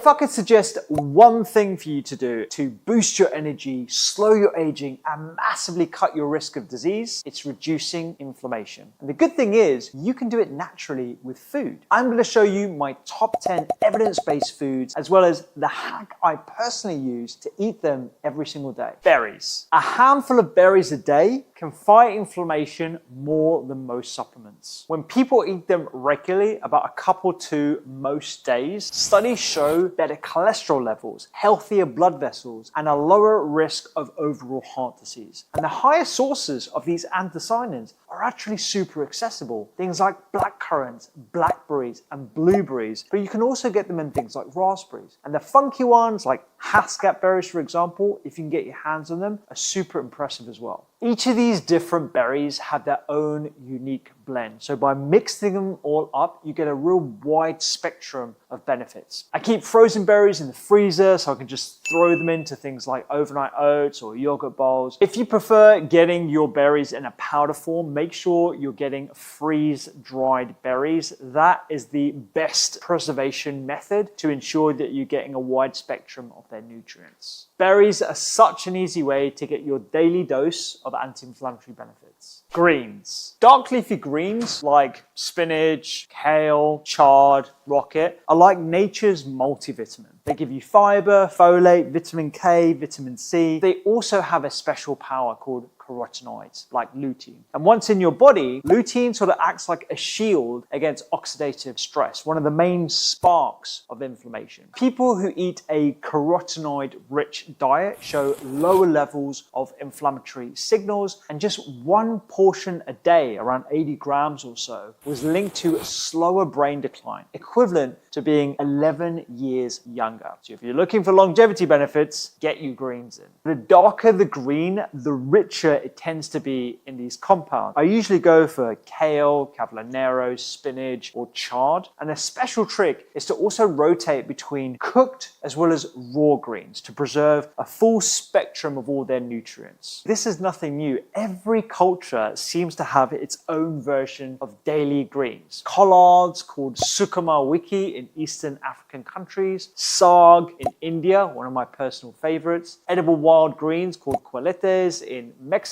if I could suggest one thing for you to do to boost your energy, slow your aging, and massively cut your risk of disease, it's reducing inflammation. And the good thing is, you can do it naturally with food. I'm going to show you my top 10 evidence-based foods, as well as the hack I personally use to eat them every single day. Berries. A handful of berries a day can fight inflammation more than most supplements. When people eat them regularly, about a couple to most days, studies show better cholesterol levels, healthier blood vessels, and a lower risk of overall heart disease. And the highest sources of these anthocyanins are actually super accessible. Things like blackcurrants, blackberries, and blueberries, but you can also get them in things like raspberries. And the funky ones like Hascat berries, for example, if you can get your hands on them, are super impressive as well. Each of these different berries have their own unique blend. So by mixing them all up, you get a real wide spectrum of benefits. I keep frozen berries in the freezer so I can just throw them into things like overnight oats or yogurt bowls. If you prefer getting your berries in a powder form, make sure you're getting freeze-dried berries. That is the best preservation method to ensure that you're getting a wide spectrum of their nutrients. Berries are such an easy way to get your daily dose of anti-inflammatory benefits. Greens. Dark leafy greens like spinach, kale, chard, rocket are like nature's multivitamin. They give you fiber, folate, vitamin K, vitamin C. They also have a special power called carotenoids, like lutein. And once in your body, lutein sort of acts like a shield against oxidative stress, one of the main sparks of inflammation. People who eat a carotenoid-rich diet show lower levels of inflammatory signals, and just one portion a day, around 80 grams or so, was linked to slower brain decline, equivalent to being 11 years younger. So if you're looking for longevity benefits, get your greens in. The darker the green, the richer it tends to be in these compounds. I usually go for kale, cavallonero, spinach, or chard. And a special trick is to also rotate between cooked as well as raw greens to preserve a full spectrum of all their nutrients. This is nothing new. Every culture seems to have its own version of daily greens. Collards called sukuma wiki in Eastern African countries, saag in India, one of my personal favorites, edible wild greens called coletes in Mexico.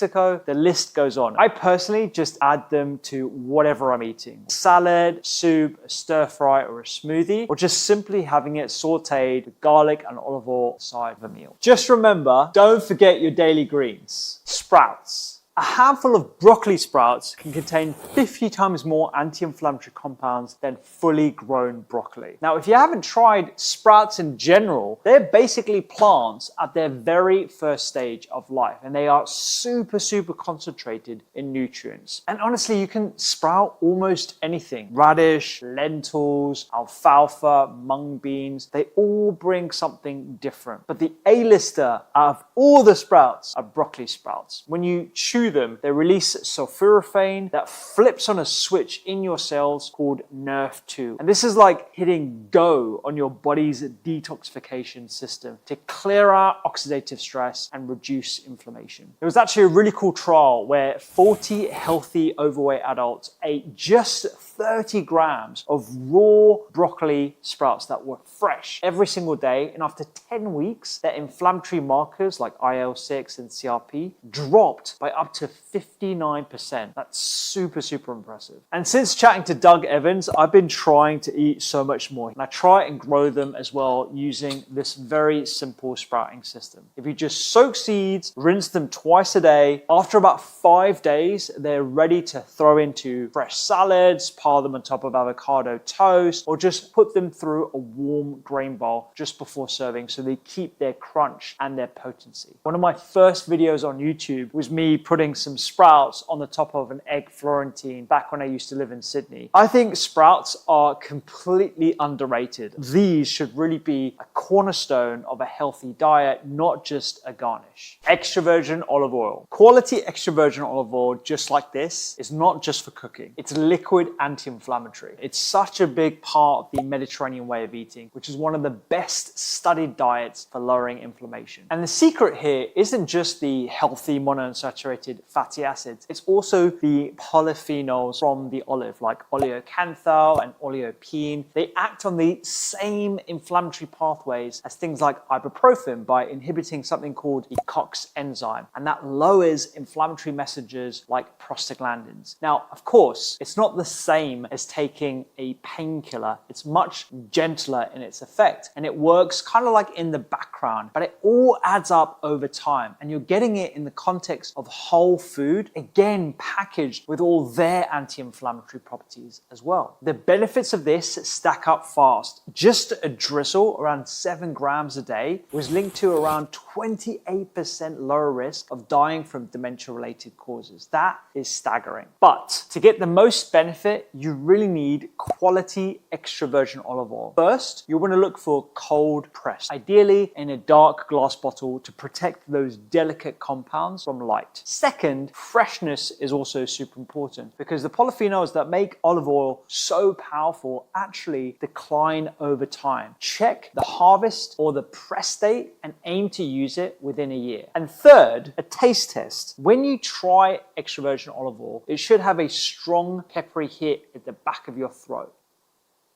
The list goes on. I personally just add them to whatever I'm eating. Salad, soup, a stir fry, or a smoothie, or just simply having it sauteed with garlic and olive oil side of a meal. Just remember, don't forget your daily greens. Sprouts. A handful of broccoli sprouts can contain 50 times more anti-inflammatory compounds than fully grown broccoli. Now, if you haven't tried sprouts in general, they're basically plants at their very first stage of life, and they are super concentrated in nutrients. And honestly, you can sprout almost anything. Radish, lentils, alfalfa, mung beans, they all bring something different. But the A-lister out of all the sprouts are broccoli sprouts. When you chew them, they release sulforaphane that flips on a switch in your cells called NRF2. And this is like hitting go on your body's detoxification system to clear out oxidative stress and reduce inflammation. There was actually a really cool trial where 40 healthy overweight adults ate just 30 grams of raw broccoli sprouts that were fresh every single day, and after 10 weeks, their inflammatory markers like IL-6 and CRP dropped by up to 59%. That's super impressive. And since chatting to Doug Evans, I've been trying to eat so much more, and I try and grow them as well using this very simple sprouting system. If you just soak seeds, rinse them twice a day, after about 5 days, they're ready to throw into fresh salads, pile them on top of avocado toast, or just put them through a warm grain bowl just before serving so they keep their crunch and their potency. One of my first videos on YouTube was me putting some sprouts on the top of an egg Florentine back when I used to live in Sydney. I think sprouts are completely underrated. These should really be a cornerstone of a healthy diet, not just a garnish. Extra virgin olive oil. Quality extra virgin olive oil just like this is not just for cooking. It's liquid anti-inflammatory. It's such a big part of the Mediterranean way of eating, which is one of the best studied diets for lowering inflammation. And the secret here isn't just the healthy monounsaturated unsaturated fatty acids. It's also the polyphenols from the olive, like oleocanthal and oleopene. They act on the same inflammatory pathways as things like ibuprofen by inhibiting something called the COX enzyme, and that lowers inflammatory messengers like prostaglandins. Now, of course, it's not the same as taking a painkiller. It's much gentler in its effect, and it works kind of like in the background, but it all adds up over time, and you're getting it in the context of whole food, again packaged with all their anti-inflammatory properties as well. The benefits of this stack up fast. Just a drizzle, around 7 grams a day, was linked to around 28% lower risk of dying from dementia-related causes. That is staggering. But to get the most benefit, you really need quality extra virgin olive oil. First, you want to look for cold pressed, ideally in a dark glass bottle to protect those delicate compounds from light. Second, freshness is also super important because the polyphenols that make olive oil so powerful actually decline over time. Check the harvest or the press date and aim to use it within a year. And third, a taste test. When you try extra virgin olive oil, it should have a strong peppery hit at the back of your throat.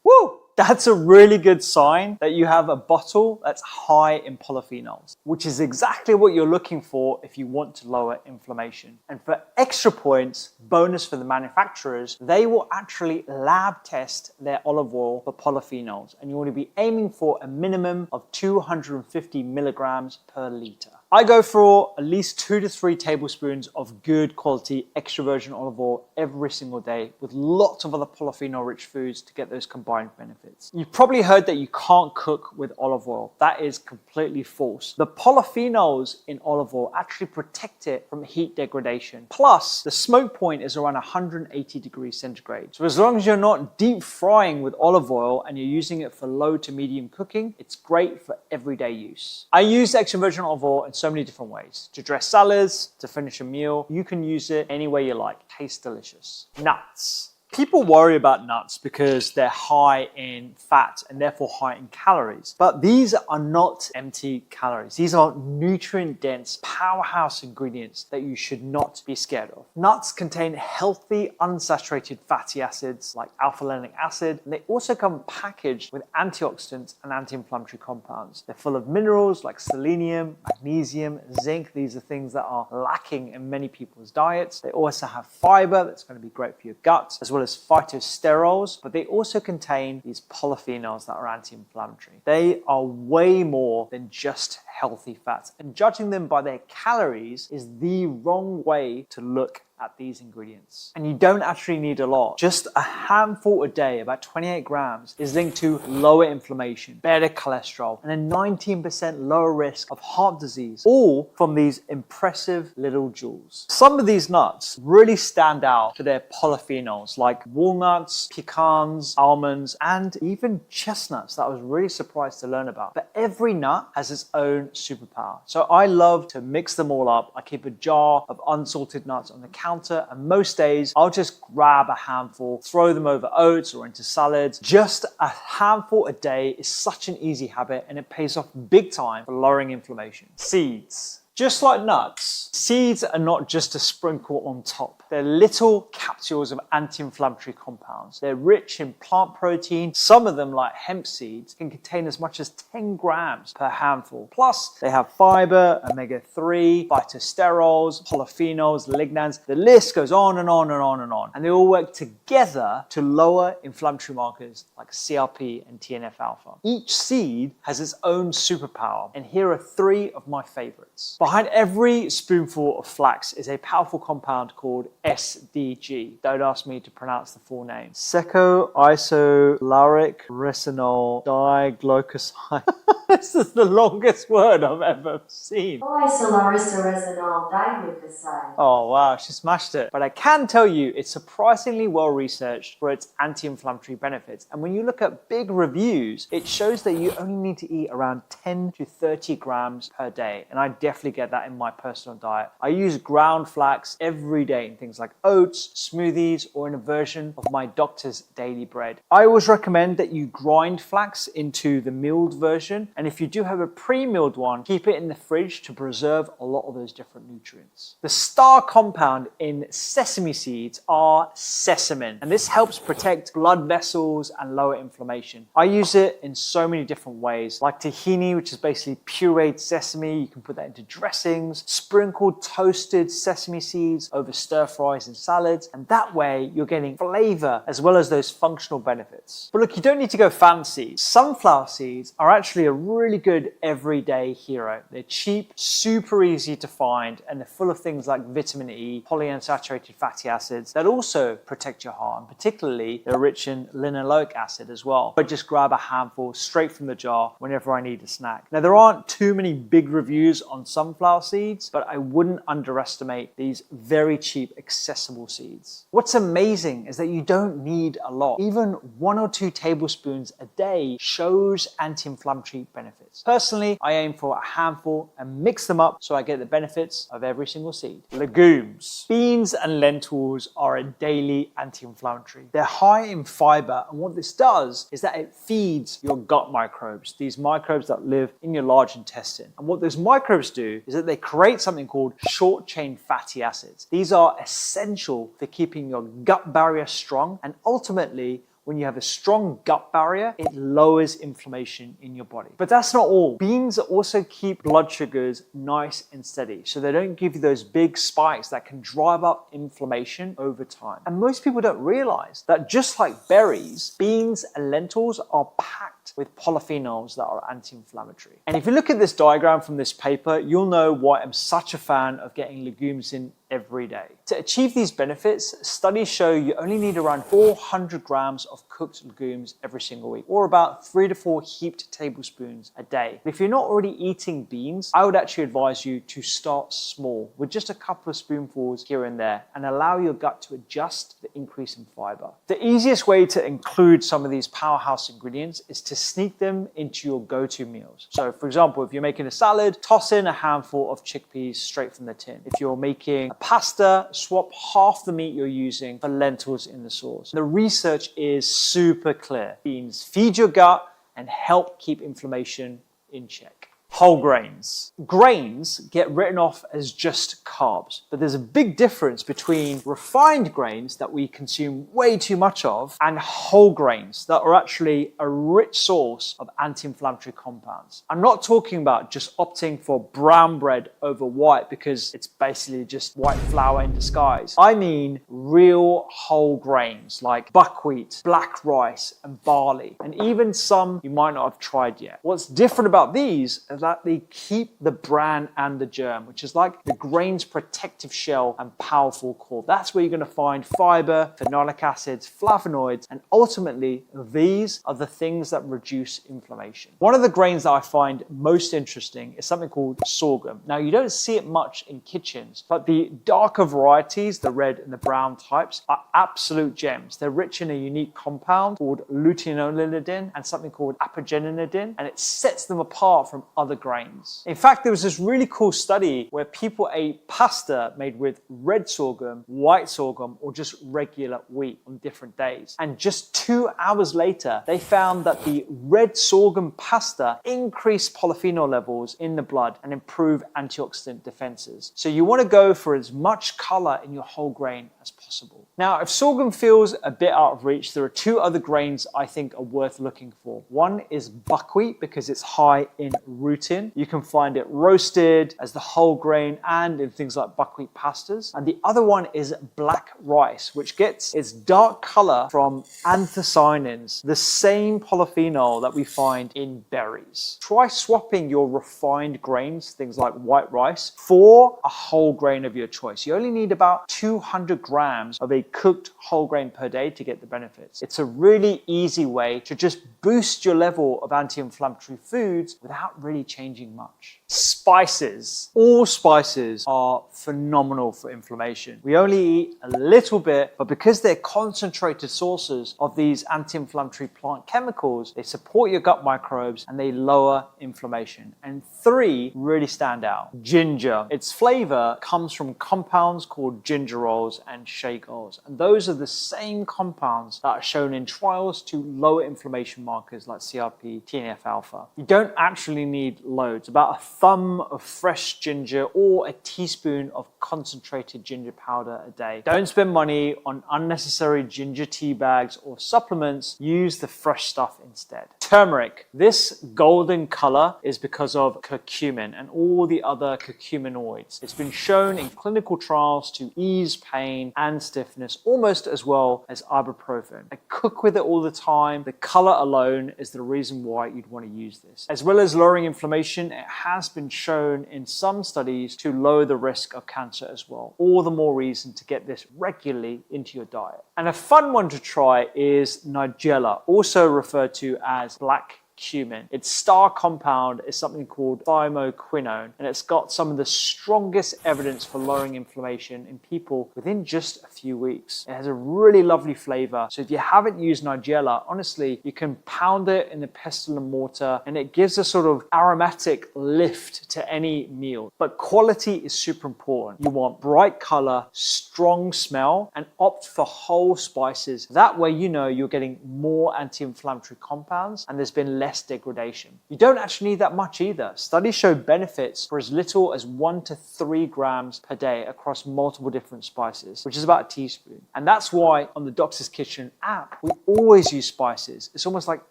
Woo! That's a really good sign that you have a bottle that's high in polyphenols, which is exactly what you're looking for if you want to lower inflammation. And for extra points, bonus for the manufacturers, they will actually lab test their olive oil for polyphenols, and you want to be aiming for a minimum of 250 milligrams per liter. I go for at least 2 to 3 tablespoons of good quality extra virgin olive oil every single day with lots of other polyphenol rich foods to get those combined benefits. You've probably heard that you can't cook with olive oil. That is completely false. The polyphenols in olive oil actually protect it from heat degradation. Plus, the smoke point is around 180 degrees centigrade. So as long as you're not deep frying with olive oil and you're using it for low to medium cooking, it's great for everyday use. I use extra virgin olive oil in so many different ways. To dress salads, to finish a meal, you can use it any way you like. Tastes delicious. Nuts. People worry about nuts because they're high in fat and therefore high in calories. But these are not empty calories. These are nutrient-dense powerhouse ingredients that you should not be scared of. Nuts contain healthy unsaturated fatty acids like alpha-linoleic acid, and they also come packaged with antioxidants and anti-inflammatory compounds. They're full of minerals like selenium, magnesium, zinc. These are things that are lacking in many people's diets. They also have fiber that's going to be great for your gut, as well as phytosterols, but they also contain these polyphenols that are anti-inflammatory. They are way more than just healthy fats, and judging them by their calories is the wrong way to look at these ingredients. And you don't actually need a lot. Just a handful a day, about 28 grams, is linked to lower inflammation, better cholesterol, and a 19% lower risk of heart disease, all from these impressive little jewels. Some of these nuts really stand out for their polyphenols, like walnuts, pecans, almonds, and even chestnuts that I was really surprised to learn about. But every nut has its own superpower. So I love to mix them all up. I keep a jar of unsalted nuts on the counter, and most days I'll just grab a handful, throw them over oats or into salads. Just a handful a day is such an easy habit, and it pays off big time for lowering inflammation. Seeds. Just like nuts, seeds are not just a sprinkle on top. They're little capsules of anti-inflammatory compounds. They're rich in plant protein. Some of them, like hemp seeds, can contain as much as 10 grams per handful. Plus, they have fiber, omega-3, phytosterols, polyphenols, lignans. The list goes on and on and on and on. And they all work together to lower inflammatory markers like CRP and TNF-alpha. Each seed has its own superpower, and here are 3 of my favorites. Behind every spoonful of flax is a powerful compound called SDG. Don't ask me to pronounce the full name. Seco-isolaric resinol diglycoside. This is the longest word I've ever seen. Isolaric-resinol diglycoside. Oh wow, she smashed it. But I can tell you it's surprisingly well researched for its anti-inflammatory benefits. And when you look at big reviews, it shows that you only need to eat around 10 to 30 grams per day. And I definitely get that in my personal diet. I use ground flax every day in things like oats, smoothies, or in a version of my doctor's daily bread. I always recommend that you grind flax into the milled version. And if you do have a pre-milled one, keep it in the fridge to preserve a lot of those different nutrients. The star compound in sesame seeds are sesamin, and this helps protect blood vessels and lower inflammation. I use it in so many different ways, like tahini, which is basically pureed sesame. You can put that into dressings, sprinkled toasted sesame seeds over stir fries and salads, and that way you're getting flavor as well as those functional benefits. But look, you don't need to go fancy. Sunflower seeds are actually a really good everyday hero. They're cheap, super easy to find, and they're full of things like vitamin E, polyunsaturated fatty acids that also protect your heart, and particularly they're rich in linoleic acid as well. But just grab a handful straight from the jar whenever I need a snack. Now, there aren't too many big reviews on sunflower seeds, but I wouldn't underestimate these very cheap, accessible seeds. What's amazing is that you don't need a lot. Even 1 or 2 tablespoons a day shows anti-inflammatory benefits. Personally, I aim for a handful and mix them up so I get the benefits of every single seed. Legumes. Beans and lentils are a daily anti-inflammatory. They're high in fiber, and what this does is that it feeds your gut microbes, these microbes that live in your large intestine. And what those microbes do is that they create something called short-chain fatty acids. These are essential for keeping your gut barrier strong, and ultimately, when you have a strong gut barrier, it lowers inflammation in your body. But that's not all. Beans also keep blood sugars nice and steady, so they don't give you those big spikes that can drive up inflammation over time. And most people don't realize that just like berries, beans and lentils are packed with polyphenols that are anti-inflammatory. And if you look at this diagram from this paper, you'll know why I'm such a fan of getting legumes in every day. To achieve these benefits, studies show you only need around 400 grams of cooked legumes every single week, or about 3 to 4 heaped tablespoons a day. But if you're not already eating beans, I would actually advise you to start small with just a couple of spoonfuls here and there and allow your gut to adjust to the increase in fiber. The easiest way to include some of these powerhouse ingredients is to sneak them into your go-to meals. So for example, if you're making a salad, toss in a handful of chickpeas straight from the tin. If you're making a pasta, swap half the meat you're using for lentils in the sauce. The research is super clear. Beans feed your gut and help keep inflammation in check. Whole grains. Grains get written off as just carbs, but there's a big difference between refined grains that we consume way too much of and whole grains that are actually a rich source of anti-inflammatory compounds. I'm not talking about just opting for brown bread over white because it's basically just white flour in disguise. I mean real whole grains like buckwheat, black rice, and barley, and even some you might not have tried yet. What's different about these is that they keep the bran and the germ, which is like the grain's protective shell and powerful core. That's where you're going to find fiber, phenolic acids, flavonoids, and ultimately these are the things that reduce inflammation. One of the grains that I find most interesting is something called sorghum. Now, you don't see it much in kitchens, but the darker varieties, the red and the brown types, are absolute gems. They're rich in a unique compound called lutein and something called apigeninidin, and it sets them apart from other grains. In fact, there was this really cool study where people ate pasta made with red sorghum, white sorghum, or just regular wheat on different days. And just 2 hours later, they found that the red sorghum pasta increased polyphenol levels in the blood and improved antioxidant defenses. So you want to go for as much color in your whole grain as possible. Now, if sorghum feels a bit out of reach, there are 2 other grains I think are worth looking for. One is buckwheat because it's high in rutin. You can find it roasted as the whole grain and in things like buckwheat pastas. And the other one is black rice, which gets its dark color from anthocyanins, the same polyphenol that we find in berries. Try swapping your refined grains, things like white rice, for a whole grain of your choice. You only need about 200 grams of a cooked whole grain per day to get the benefits. It's a really easy way to just boost your level of anti-inflammatory foods without really changing much. Spices. All spices are phenomenal for inflammation. We only eat a little bit, but because they're concentrated sources of these anti-inflammatory plant chemicals, they support your gut microbes and they lower inflammation. And 3 really stand out. Ginger. Its flavor comes from compounds called gingerols and shakeols. And those are the same compounds that are shown in trials to lower inflammation markers like CRP, TNF-alpha. You don't actually need loads. About a thumb of fresh ginger or a teaspoon of concentrated ginger powder a day. Don't spend money on unnecessary ginger tea bags or supplements. Use the fresh stuff instead. Turmeric. This golden color is because of curcumin and all the other curcuminoids. It's been shown in clinical trials to ease pain and stiffness almost as well as ibuprofen. I cook with it all the time. The color alone is the reason why you'd want to use this. As well as lowering inflammation, it has been shown in some studies to lower the risk of cancer as well. All the more reason to get this regularly into your diet. And a fun one to try is Nigella, also referred to as black cumin. Its star compound is something called thymoquinone, and it's got some of the strongest evidence for lowering inflammation in people within just a few weeks. It has a really lovely flavor, so if you haven't used Nigella, honestly, you can pound it in the pestle and mortar, and it gives a sort of aromatic lift to any meal. But quality is super important. You want bright color, strong smell, and opt for whole spices. That way you know you're getting more anti-inflammatory compounds and there's been less degradation. You don't actually need that much either. Studies show benefits for as little as 1 to 3 grams per day across multiple different spices, which is about a teaspoon. And that's why on the Doctor's Kitchen app, we always use spices. It's almost like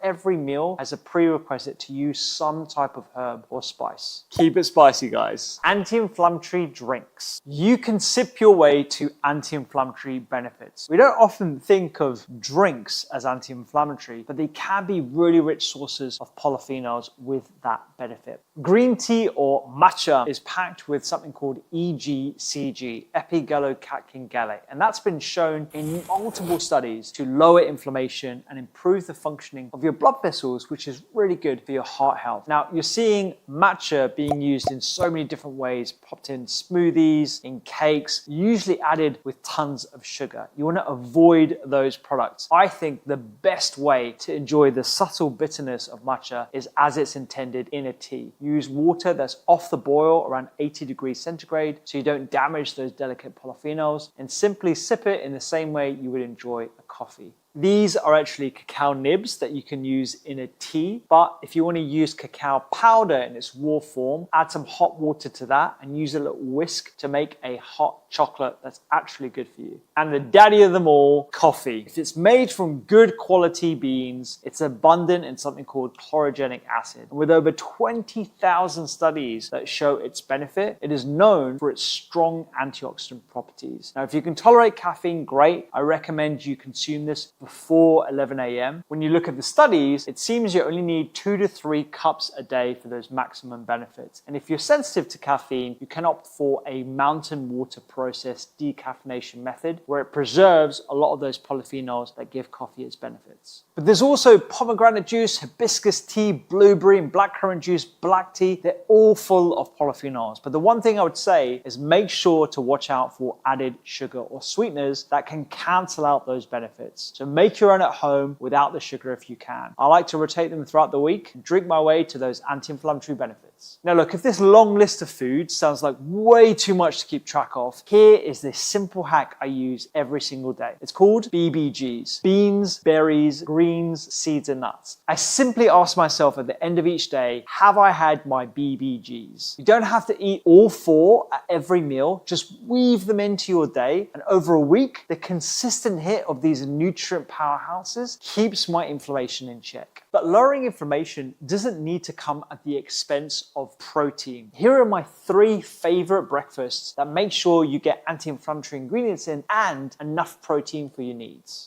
every meal has a prerequisite to use some type of herb or spice. Keep it spicy, guys. Anti-inflammatory drinks. You can sip your way to anti-inflammatory benefits. We don't often think of drinks as anti-inflammatory, but they can be really rich sources of polyphenols with that benefit. Green tea or matcha is packed with something called EGCG, epigallocatechin gallate, and that's been shown in multiple studies to lower inflammation and improve the functioning of your blood vessels, which is really good for your heart health. Now, you're seeing matcha being used in so many different ways, popped in smoothies, in cakes, usually added with tons of sugar. You want to avoid those products. I think the best way to enjoy the subtle bitterness of matcha is as it's intended in a tea. Use water that's off the boil around 80 degrees centigrade so you don't damage those delicate polyphenols, and simply sip it in the same way you would enjoy a coffee. These are actually cacao nibs that you can use in a tea, but if you want to use cacao powder in its raw form, add some hot water to that and use a little whisk to make a hot chocolate that's actually good for you. And the daddy of them all, coffee. If it's made from good quality beans, it's abundant in something called chlorogenic acid. And with over 20,000 studies that show its benefit, it is known for its strong antioxidant properties. Now, if you can tolerate caffeine, great. I recommend you consume this before 11 a.m. When you look at the studies, it seems you only need 2 to 3 cups a day for those maximum benefits. And if you're sensitive to caffeine, you can opt for a mountain water process decaffeination method where it preserves a lot of those polyphenols that give coffee its benefits. But there's also pomegranate juice, hibiscus tea, blueberry and blackcurrant juice, black tea. They're all full of polyphenols. But the one thing I would say is make sure to watch out for added sugar or sweeteners that can cancel out those benefits. So make your own at home without the sugar if you can. I like to rotate them throughout the week and drink my way to those anti-inflammatory benefits. Now look, if this long list of foods sounds like way too much to keep track of, here is this simple hack I use every single day. It's called BBGs. Beans, berries, greens, seeds and nuts. I simply ask myself at the end of each day, have I had my BBGs? You don't have to eat all 4 at every meal. Just weave them into your day, and over a week, the consistent hit of these nutrient powerhouses keeps my inflammation in check. But lowering inflammation doesn't need to come at the expense of protein. Here are my 3 favorite breakfasts that make sure you get anti-inflammatory ingredients in and enough protein for your needs.